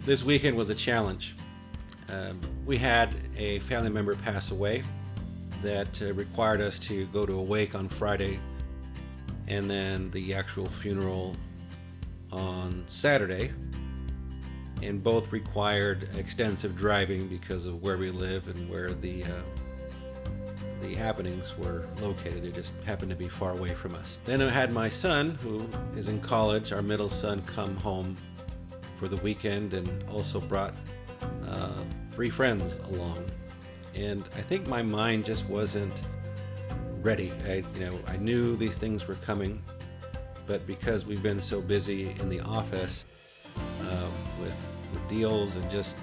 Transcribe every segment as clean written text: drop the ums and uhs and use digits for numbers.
This weekend was a challenge. We had a family member pass away that required us to go to a wake on Friday and then the actual funeral on Saturday. And both required extensive driving because of where we live and where the happenings were located. It just happened to be far away from us. Then I had my son, who is in college, our middle son, come home for the weekend and also brought 3 friends along. And I think my mind just wasn't ready. I knew these things were coming, but because we've been so busy in the office with deals and just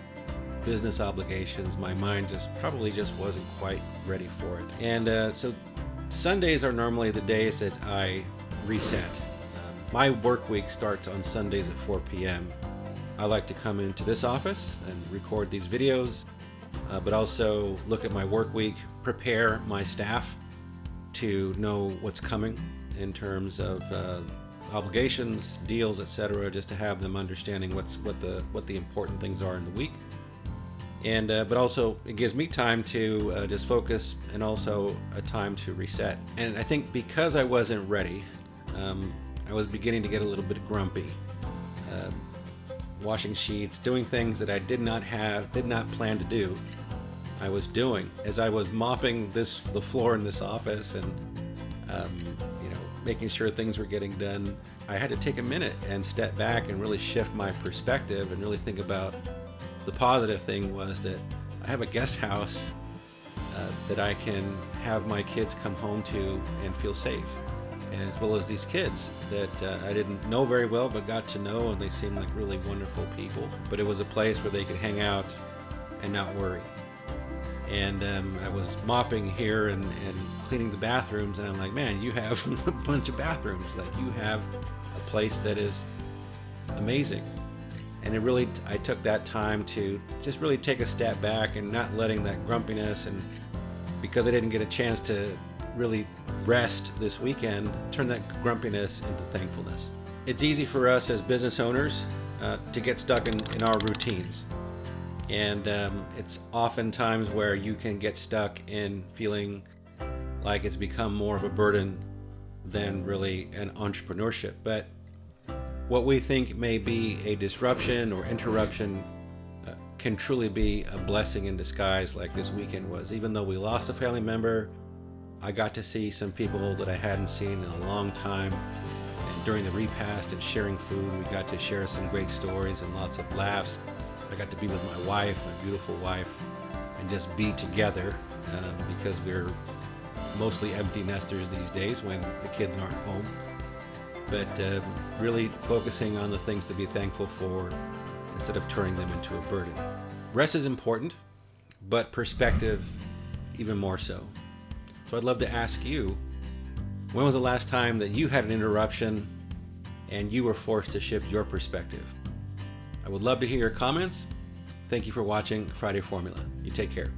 business obligations, my mind probably wasn't quite ready for it. And so Sundays are normally the days that I reset. My work week starts on Sundays at 4 p.m. I like to come into this office and record these videos, but also look at my work week, prepare my staff to know what's coming in terms of obligations, deals, etc., just to have them understanding what the important things are in the week. And but also it gives me time to just focus, and also a time to reset. And I think because I wasn't ready, I was beginning to get a little bit grumpy. Washing sheets, doing things that I did not plan to do, I was doing. As I was mopping the floor in this office and making sure things were getting done, I had to take a minute and step back and really shift my perspective and really think about the positive thing was that I have a guest house that I can have my kids come home to and feel safe, as well as these kids that I didn't know very well but got to know, and they seemed like really wonderful people. But it was a place where they could hang out and not worry. And I was mopping here and cleaning the bathrooms, and I'm like, man, you have a bunch of bathrooms. Like, you have a place that is amazing. And I took that time to just really take a step back and not letting that grumpiness, and because I didn't get a chance to really rest this weekend, turn that grumpiness into thankfulness. It's easy for us as business owners to get stuck in our routines. And it's oftentimes where you can get stuck in feeling like it's become more of a burden than really an entrepreneurship. But what we think may be a disruption or interruption can truly be a blessing in disguise, like this weekend was. Even though we lost a family member, I got to see some people that I hadn't seen in a long time. And during the repast and sharing food, we got to share some great stories and lots of laughs. I got to be with my wife, my beautiful wife, and just be together because we're mostly empty nesters these days when the kids aren't home. But really focusing on the things to be thankful for instead of turning them into a burden. Rest is important, but perspective even more so. So I'd love to ask you, when was the last time that you had an interruption and you were forced to shift your perspective? I would love to hear your comments. Thank you for watching Friday Formula. You take care.